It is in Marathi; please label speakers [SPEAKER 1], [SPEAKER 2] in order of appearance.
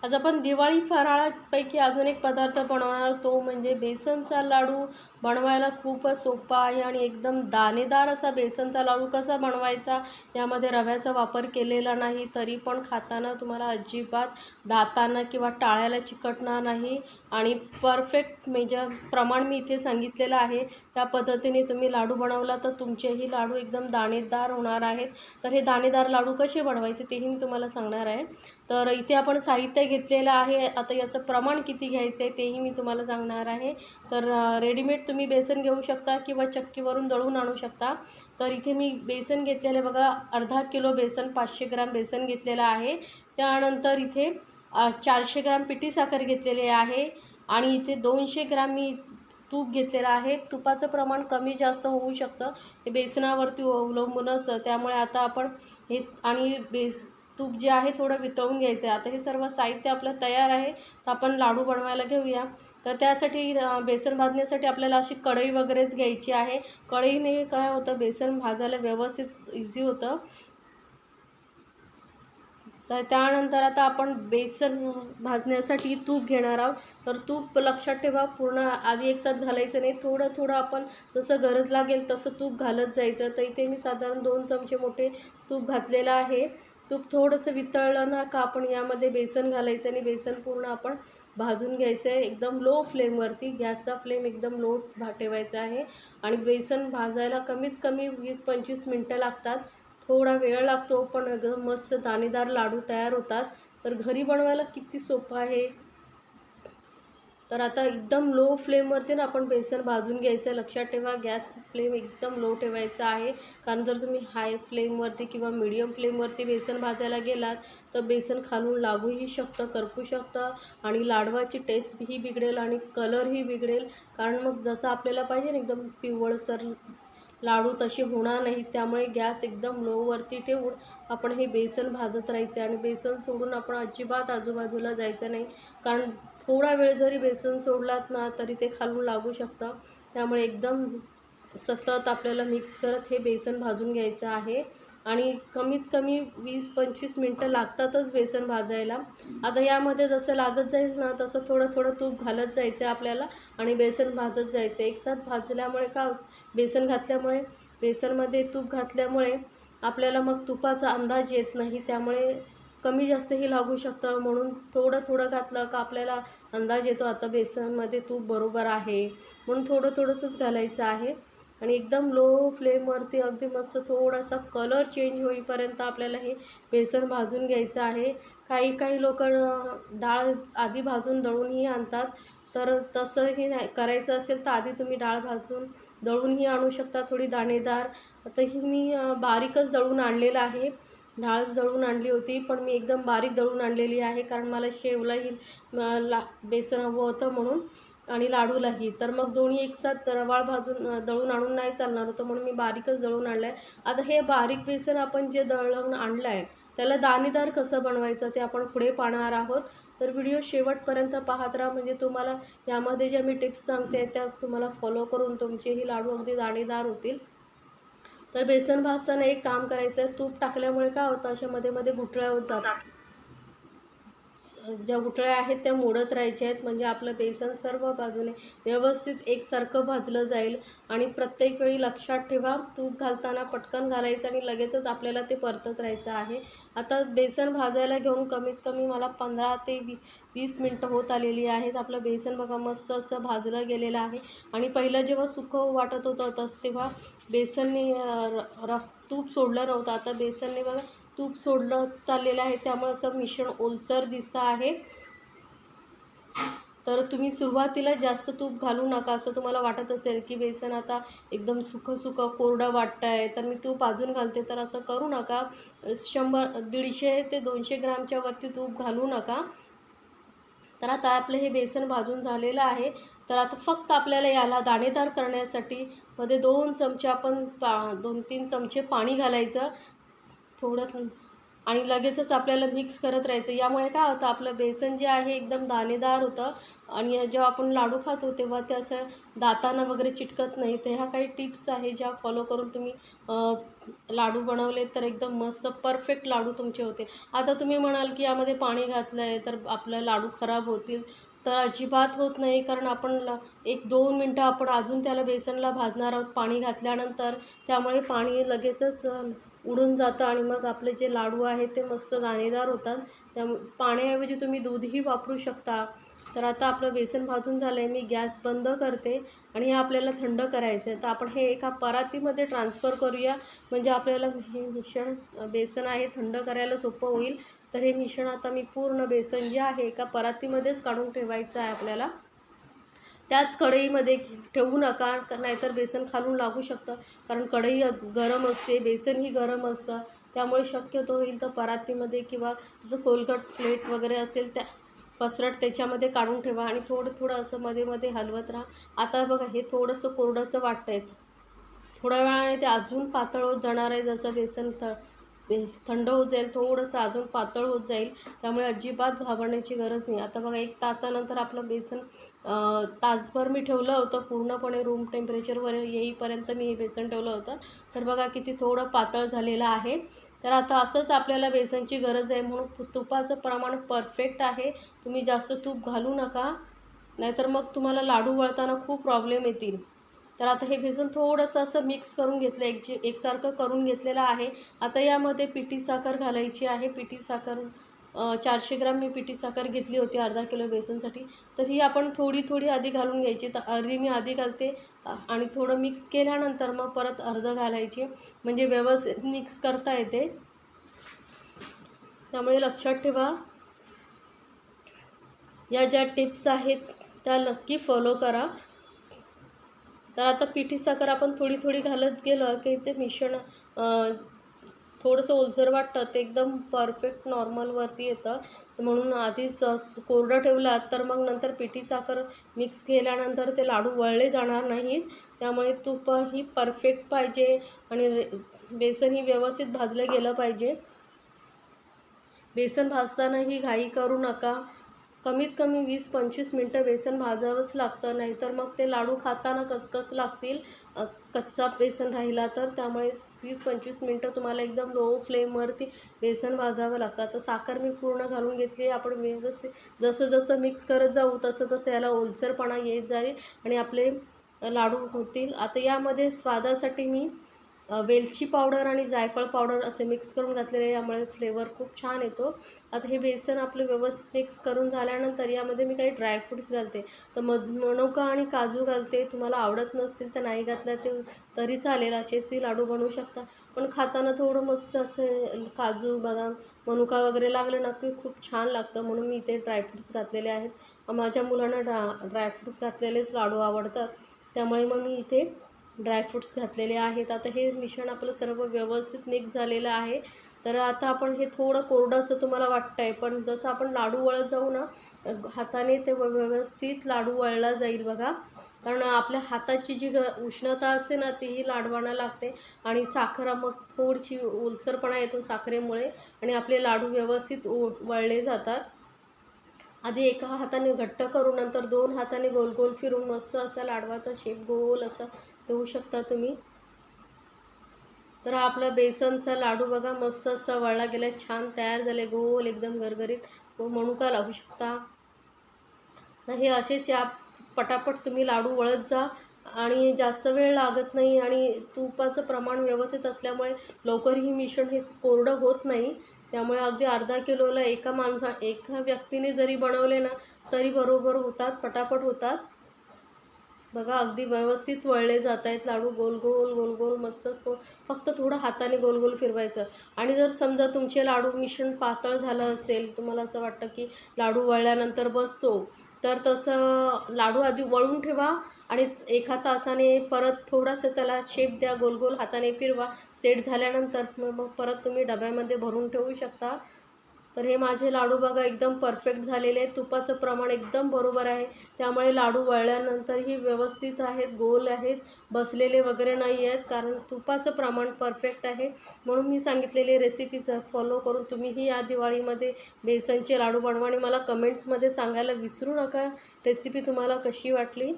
[SPEAKER 1] आज आपण दिवाळी फराळापैकी अजून एक पदार्थ बनवणार, तो म्हणजे बेसनचा लाडू. बनवायला खूपच सोपा आहे आणि एकदम दाणेदार असा बेसनचा लाडू कसा बनवायचा, यामध्ये रव्याचा वापर केलेला नाही, तरी पण खाताना तुम्हाला अजिबात दातांना किंवा टाळ्याला चिकटणार नाही आणि परफेक्ट प्रमाण मी इथे सांगितलेलं आहे. त्या पद्धतीने तुम्ही लाडू बनवला तर तुमचेही लाडू एकदम दाणेदार होणार आहेत. तर हे दाणेदार लाडू कसे बनवायचे तेही मी तुम्हाला सांगणार आहे. तर इथे आपण साहित्य घेतलेलं आहे. आता याचं प्रमाण किती घ्यायचं आहे तेही मी तुम्हाला सांगणार आहे. तर रेडीमेड तुम्ही बेसन घेऊ शकता किंवा चक्कीवरून दळून आणू शकता. तर इथे मी बेसन घेतलेलं आहे बघा, अर्धा किलो बेसन, 500 ग्राम बेसन घेतलेलं आहे. त्यानंतर इथे 400 ग्राम पिठी साखर घेतलेली आहे आणि इथे 200 ग्राम मी तूप घेतलेलं आहे. तुपाचं प्रमाण कमी जास्त होऊ शकतं, हे बेसनावरती अवलंबून असतं. त्यामुळे आता आपण हे आणि तूप जे आहे थोडं वितळून घ्यायचं आहे. आता हे सर्व साहित्य आपलं तयार आहे, तर आपण लाडू बनवायला घेऊया. तर त्यासाठी बेसन भाजण्यासाठी आपल्याला अशी कढई वगैरेच घ्यायची आहे. कढईने काय होतं, बेसन भाजायला व्यवस्थित इझी होतं. तर त्यानंतर आता आपण बेसन भाजण्यासाठी तूप घेणार आहोत. तर तूप लक्षात ठेवा, पूर्ण आधी एकसाथ घालायचं नाही, थोडं थोडं आपण जसं गरज लागेल तसं तूप घालत जायचं. तर इथे मी साधारण 2 चमचे मोठे तूप घातलेलं आहे. तूप थोडंसं वितळलं ना का आपण यामध्ये बेसन घालायचं आणि बेसन पूर्ण आपण भाजून घ्यायचं आहे. एकदम लो फ्लेमवरती, गॅसचा फ्लेम एकदम लो ठेवायचा आहे आणि बेसन भाजायला कमीत कमी 20-25 मिनटं लागतात. थोडा वेळ लागतो, पण एकदम मस्त दाणेदार लाडू तयार होतात. तर घरी बनवायला किती सोपं आहे. तर आता एकदम लो फ्लेमवरती ना आपण बेसन भाजून घ्यायचं. लक्षात ठेवा, गॅस फ्लेम एकदम लो ठेवायचा आहे, कारण जर तुम्ही हाय फ्लेमवरती किंवा मीडियम फ्लेमवरती बेसन भाजायला गेलात तर बेसन खालून लागूही शकतं, करपू शकतं आणि लाडवाची टेस्टही बिघडेल आणि कलरही बिघडेल. कारण मग जसं आपल्याला पाहिजे ना एकदम पिवळसर लाडू, तसे होणार नाही. त्यामुळे गॅस एकदम लोवरती ठेवून आपण हे बेसन भाजत राहायचं आणि बेसन सोडून आपण अजिबात आजूबाजूला जायचं नाही, कारण थोडा वेळ जरी बेसन सोडलात ना तरी ते खालून लागू शकतं. त्यामुळे एकदम सतत आपल्याला मिक्स करत हे बेसन भाजून घ्यायचं आहे आणि कमीत कमी 20-25 मिनटं लागतातच बेसन भाजायला. आता यामध्ये जसं लागत जाईल ना तसं थोडं थोडं तूप घालत जायचं आहे आपल्याला आणि बेसन भाजत जायचं. एकसाथ भाजल्यामुळे बेसन घातल्यामुळे, बेसनमध्ये तूप घातल्यामुळे आपल्याला मग तुपाचा अंदाज येत नाही. त्यामुळे कमी जास्तही लागू शकतं, म्हणून थोडं थोडं घातलं का आपल्याला अंदाज येतो आता बेसनमध्ये तूप बरोबर आहे. म्हणून थोडं थोडंसंच घालायचं आहे आणि एकदम लो फ्लेमवरती अगदी मस्त थोडासा कलर चेंज होईपर्यंत आपल्याला हे बेसन भाजून घ्यायचं आहे. काही काही लोकं डाळ आधी भाजून दळूनही आणतात. तर तसंही नाही करायचं असेल तर आधी तुम्ही डाळ भाजून दळूनही आणू शकता, थोडी दाणेदार. आता ही मी बारीकच दळून आणलेलं आहे. डाळच दळून आणली होती, पण मी एकदम बारीक दळून आणलेली आहे, कारण मला शेवलाही बेसन हवं होतं म्हणून आणि लाडूलाही. तर मग दोन्ही एकसाथ रवाळ भाजून दळून आणून नाही चालणार होतं, म्हणून मी बारीकच दळून आणलं आहे. आता हे बारीक बेसन आपण जे दळून आणलं आहे त्याला दाणेदार कसं बनवायचं ते आपण पुढे पाहणार आहोत. तर व्हिडिओ शेवटपर्यंत पाहत राहा, म्हणजे तुम्हाला यामध्ये ज्या मी टिप्स सांगते त्या तुम्हाला फॉलो करून तुमचेही लाडू अगदी दाणेदार होतील. तर बेसन भाजताना एक काम करायचं आहे, तूप टाकल्यामुळे काय होतं, अशा मध्ये मध्ये गुठळ्या होत जातात. ज्या गुठळ्या आहेत त्या मोडत राहायच्या आहेत, म्हणजे आपलं बेसन सर्व बाजूने व्यवस्थित एकसारखं भाजलं जाईल. आणि प्रत्येक वेळी लक्षात ठेवा, तूप घालताना पटकन घालायचं आणि लगेचच आपल्याला ते परतत राहायचं आहे. आता बेसन भाजायला घेऊन कमीत कमी मला 15 ते 20 मिनटं होत आलेली आहेत. आपलं बेसन बघा मस्त असं भाजलं गेलेलं आहे आणि पहिलं जेव्हा सुकं वाटत होतं तेव्हा बेसनने तूप सोडलं नव्हतं. आता बेसनने बघा तूप सोडलं चाललेलं आहे, त्यामुळे असं मिश्रण ओलसर दिसतं आहे. तर तुम्ही सुरुवातीला जास्त तूप घालू नका. असं तुम्हाला वाटत असेल की बेसन आता एकदम सुकं सुकं कोरडं वाटतं आहे तर मी तूप अजून घालते, तर असं करू नका. 100-150 ते 200 ग्रामच्या वरती तूप घालू नका. तर आता आपलं हे बेसन भाजून झालेलं आहे. तर आता फक्त आपल्याला याला दाणेदार करण्यासाठी मध्ये 2 चमचे आपण 2-3 चमचे पाणी घालायचं थोडं, आणि लगेचच आपल्याला मिक्स करत राहायचं. यामुळे काय होतं, आपलं बेसन जे आहे एकदम दाणेदार होतं आणि जेव्हा आपण लाडू खातो तेव्हा ते असं दातांना वगैरे चिटकत नाही. तर ह्या काही टिप्स आहे ज्या फॉलो करून तुम्ही लाडू बनवले तर एकदम मस्त परफेक्ट लाडू तुमचे होते. आता तुम्ही म्हणाल की यामध्ये पाणी घातलं आहे तर आपले लाडू खराब होतील. तर अजिबात होत नाही, कारण आपण 1-2 मिनटं आपण अजून त्याला बेसनला भाजणार आहोत पाणी घातल्यानंतर. त्यामुळे पाणी लगेचच उडून जातं आणि मग आपले जे लाडू आहेत ते मस्त दाणेदार होतात. पाण्याऐवजी तुम्ही दूधही वापरू शकता. तर आता आपलं बेसन भाजून झालं आहे, मी गॅस बंद करते आणि हे आपल्याला थंड करायचं आहे. तर आपण हे एका परातीमध्ये ट्रान्सफर करूया, म्हणजे आपल्याला हे मिश्रण बेसन आहे थंड करायला सोपं होईल. तर हे मिश्रण आता मी पूर्ण बेसन जे आहे एका परातीमध्येच काढून ठेवायचं आहे आपल्याला. त्याच कढईमध्ये ठेवू नका, नाहीतर बेसन खालून लागू शकतं, कारण कढई गरम असते, बेसनही गरम असतं. त्यामुळे शक्यतो होईल तर परातीमध्ये किंवा जसं कोलगट प्लेट वगैरे असेल त्या पसरट त्याच्यामध्ये काढून ठेवा आणि थोडं थोडं असं मध्ये मध्ये हलवत राहा. आता बघा हे थोडंसं कोरडंसं वाटतं आहे. थोड्या वेळाने ते अजून पातळ होत जाणार आहे. जसं बेसन थंड होत जाईल थोडंसं अजून पातळ होत जाईल. त्यामुळे अजिबात घाबरण्याची गरज नाही. आता बघा 1 तासानंतर आपलं बेसन तासभर मी ठेवलं होतं, पूर्णपणे रूम टेम्परेचरवर येईपर्यंत मी हे बेसन ठेवलं होतं. तर बघा किती थोडं पातळ झालेलं आहे. तर आता असंच आपल्याला बेसनची गरज आहे, म्हणून तुपाचं प्रमाण परफेक्ट आहे. तुम्ही जास्त तूप घालू नका, नाहीतर मग तुम्हाला लाडू वळताना खूप प्रॉब्लेम येतील. तर आता हे बेसन थोडंसं असं मिक्स करून घेतलं, एकसारखं करून घेतलेलं आहे. आता यामध्ये पिठी साखर घालायची आहे. पिठी साखर 400 ग्राम मी पिठी साखर घेतली होती अर्धा किलो बेसनसाठी. तर ही आपण थोडी थोडी आधी घालून घ्यायची. तर अर्धी मी आधी घालते आणि थोडं मिक्स केल्यानंतर मग परत अर्धं घालायची, म्हणजे व्यवस्थित मिक्स करता येते. त्यामुळे लक्षात ठेवा, या ज्या टिप्स आहेत त्या नक्की फॉलो करा. तर आता पिठी साखर आपण थोडी थोडी घालत गेलं की ते मिश्रण थोडंसं ओलसर वाटतं, ते एकदम परफेक्ट नॉर्मलवरती येतं. म्हणून आधीच कोरडं ठेवलात तर मग नंतर पिठी साखर मिक्स केल्यानंतर ते लाडू वळले जाणार नाहीत. त्यामुळे तूपही परफेक्ट पाहिजे आणि बेसनही व्यवस्थित भाजलं गेलं पाहिजे. बेसन भाजतानाही घाई करू नका. कमीत कमी 20-25 मिनटं बेसन भाजावंच लागतं, नाहीतर मग ते लाडू खाताना कचकच लागतील, कच्चा बेसन राहिला तर. त्यामुळे 20-25 मिनटं तुम्हाला एकदम लो फ्लेमवरती बेसन भाजावं लागतं. आता साखर मी पूर्ण घालून घेतली आहे. आपण व्यवस्थित जसं जसं मिक्स करत जाऊ तसं तसं याला ओलसरपणा येत जाईल आणि आपले लाडू होतील. आता यामध्ये स्वादासाठी मी वेलची पावडर आणि जायफळ पावडर असे मिक्स करून घातलेले, यामुळे फ्लेवर खूप छान येतो. आता हे बेसन आपलं व्यवस्थित मिक्स करून झाल्यानंतर यामध्ये मी काही ड्रायफ्रूट्स घालते. तर मनुका आणि काजू घालते. तुम्हाला आवडत नसतील तर नाही घातलं ते तरी चालेल, असेचही लाडू बनवू शकता. पण खाताना थोडं मस्त असे काजू, बदाम, मनुका वगैरे लागलं ना की खूप छान लागतं, म्हणून मी इथे ड्रायफ्रूट्स घातलेले आहेत. माझ्या मुलांना ड्रायफ्रूट्स घातलेलेच लाडू आवडतात, त्यामुळे मग मी इथे ड्रायफ्रूट्स घातलेले आहेत. आता हे मिश्रण आपलं सर्व व्यवस्थित मिक्स झालेलं आहे. तर आता आपण हे थोडं कोरडं असं तुम्हाला वाटतं आहे, पण जसं आपण लाडू वळत जाऊ ना हाताने ते व्यवस्थित लाडू वळला जाईल बघा. कारण आपल्या हाताची जी उष्णता असते ना तीही लाडवांना लागते आणि साखर मग थोडीशी ओलसरपणा येतो साखरेमुळे आणि आपले लाडू व्यवस्थित वळले जातात. आधी एका हाताने घट्ट करून नंतर 2 हाताने गोल गोल फिरून मस्त असा लाडवाचा शेप गोल असा देऊ शकता तुम्ही. तर हा आपला बेसनचा लाडू बघा मस्त असा वळला गेला, छान तयार झाले, गोल एकदम गरगरीत मनुका लागू शकता. तर हे असेच या पटापट तुम्ही लाडू वळत जा आणि जास्त वेळ लागत नाही आणि तुपाचं प्रमाण व्यवस्थित असल्यामुळे लवकरही मिश्रण हे कोरडं होत नाही. त्यामुळे अगदी अर्धा किलोला एका व्यक्तीने जरी बनवले ना तरी बरोबर होतात, पटापट होतात. बघा अगदी व्यवस्थित वळले जात आहेत लाडू, गोल गोल गोल गोल मस्त. फक्त थोडं हाताने गोल गोल फिरवायचं. आणि जर समजा तुमचे लाडू मिश्रण पातळ झालं असेल, तुम्हाला असं वाटतं की लाडू वळल्यानंतर बसतो, तर तसं लाडू आधी वळून ठेवा आणि एका तासाने परत थोडासा त्याला शेप द्या, गोल गोल हाताने फिरवा. सेट झाल्यानंतर मग परत तुम्ही डब्यामध्ये भरून ठेवू शकता. तर हे माझे लाडू बघा एकदम परफेक्ट झालेले आहेत. तुपाचं प्रमाण एकदम बरोबर आहे, त्यामुळे लाडू वळल्यानंतरही व्यवस्थित आहेत, गोल आहेत, बसलेले वगैरे नाही आहेत, कारण तुपाचं प्रमाण परफेक्ट आहे. म्हणून मी सांगितलेली रेसिपी फॉलो करून तुम्हीही या दिवाळीमध्ये बेसनचे लाडू बनवा आणि मला कमेंट्समध्ये सांगायला विसरू नका रेसिपी तुम्हाला कशी वाटली.